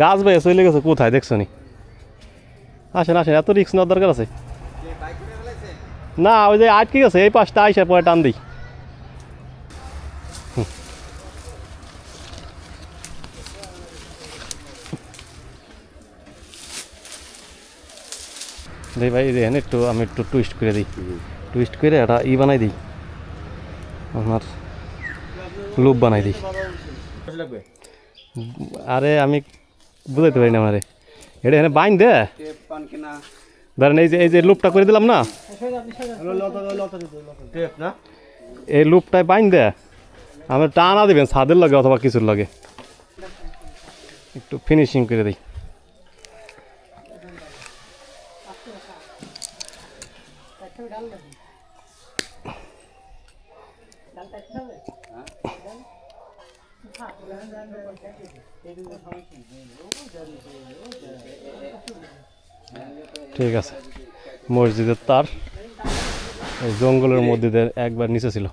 গাছ ভাই চলে গেছে কোথায় দেখছো নি? আসেন আসেন, এত রিস্ক নেওয়ার দরকার আছে না? ওই যে আটকে গেছে, এই পাশটা আইসা পরে টান দিই। দেই ভাই, দেখেন একটু আমি একটু টুইস্ট করে দিই, টুইস্ট করে একটা বানাই দিই, আপনার লুপ বানাই দিই। আরে আমি বুঝাইতে পারি না আমারে, এটা এখানে বাইন দে ধরেন, এই যে লুপটা করে দিলাম না, এই লুপটায় বাইন দে আমি টানা দিবেন ছাদের লাগে অথবা কিছুর লাগে, একটু ফিনিশিং করে দিই। ঠিক আছে, মসজিদের তার এই জঙ্গলের মধ্যে একবার নিচে ছিল।